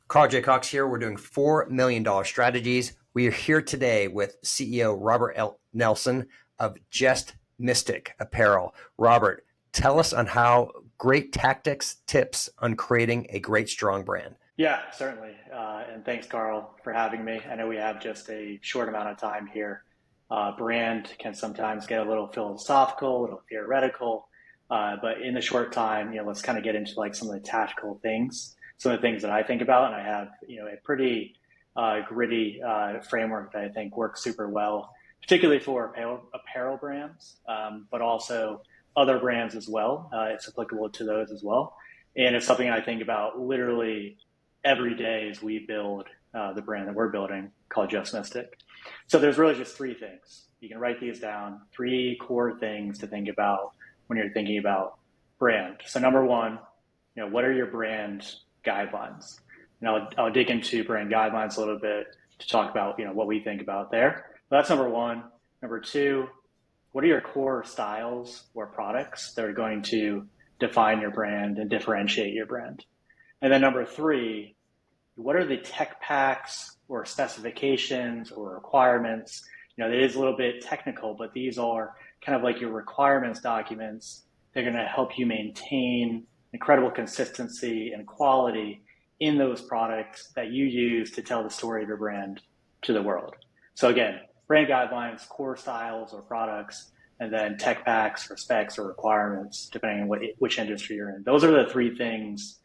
Carl J. Cox here. We're doing $4 million strategies. We are here today with CEO Robert L. Nelson of Just Mystic Apparel. Robert, tell us on how great tactics, tips on creating a great, strong brand. Yeah, certainly. And thanks, Carl, for having me. I know we have just a short amount of time here. Brand can sometimes get a little philosophical, a little theoretical, but in the short time, let's kind of get into like some of the tactical things, some of the things that I think about, and I have, a pretty gritty framework that I think works super well, particularly for apparel brands, but also other brands as well. It's applicable to those as well, and it's something I think about literally every day as we build the brand that we're building called Just Mystic. So there's really just three things. You can write these down, three core things to think about when you're thinking about brand. So number one, what are your brand guidelines? And I'll dig into brand guidelines a little bit to talk about, what we think about there. But that's number one. Number two, what are your core styles or products that are going to define your brand and differentiate your brand? And then number three, what are the tech packs or specifications or requirements? It is a little bit technical, but these are kind of like your requirements documents. They're going to help you maintain incredible consistency and quality in those products that you use to tell the story of your brand to the world. So again, brand guidelines, core styles or products, and then tech packs or specs or requirements, depending on which industry you're in. Those are the three things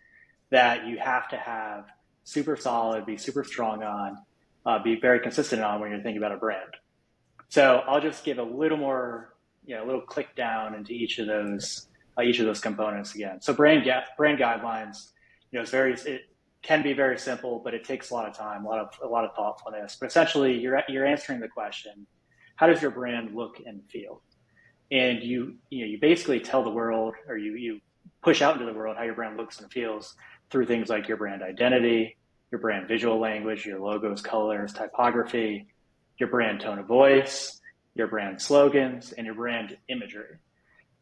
that you have to have super solid, be super strong on, be very consistent on when you're thinking about a brand. So I'll just give a little more, a little click down into each of those components again. So brand guidelines, it can be very simple, but it takes a lot of time, a lot of thoughtfulness. But essentially, you're answering the question: how does your brand look and feel? And you basically tell the world, or you push out into the world how your brand looks and feels through things like your brand identity, your brand visual language, your logos, colors, typography, your brand tone of voice, your brand slogans, and your brand imagery.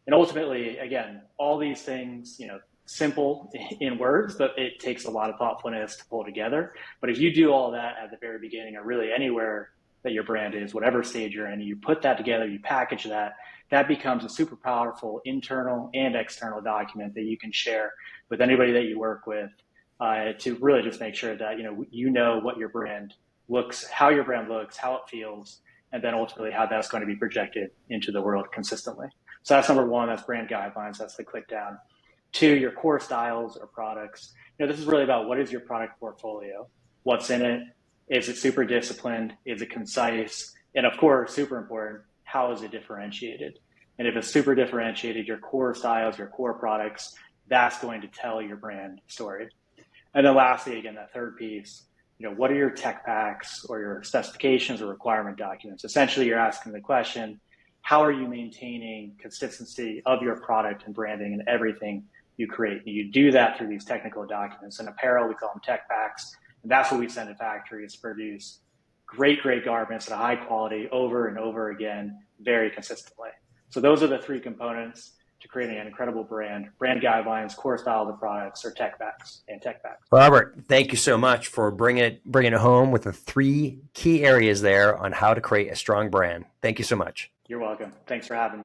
And ultimately, again, all these things, simple in words, but it takes a lot of thoughtfulness to pull together. But if you do all that at the very beginning, or really anywhere that your brand is, whatever stage you're in, you put that together, you package that becomes a super powerful internal and external document that you can share with anybody that you work with, to really just make sure that what your brand looks, how your brand looks, how it feels, and then ultimately how that's going to be projected into the world consistently. So that's number one. That's brand guidelines. That's the click down. Two, your core styles or products. This is really about what is your product portfolio, what's in it, is it super disciplined, is it concise, and of course, super important, how is it differentiated? And if it's super differentiated, your core styles, your core products, that's going to tell your brand story. And then lastly, again, that third piece, what are your tech packs or your specifications or requirement documents? Essentially, you're asking the question, how are you maintaining consistency of your product and branding and everything you create? And you do that through these technical documents. In apparel, we call them tech packs. And that's what we send to factories to produce great garments at a high quality over and over again, very consistently. So those are the three components to creating an incredible brand guidelines, core style of the products, or tech packs. Robert, thank you so much for bringing it home with the three key areas there on how to create a strong brand. Thank you so much. You're welcome. Thanks for having me.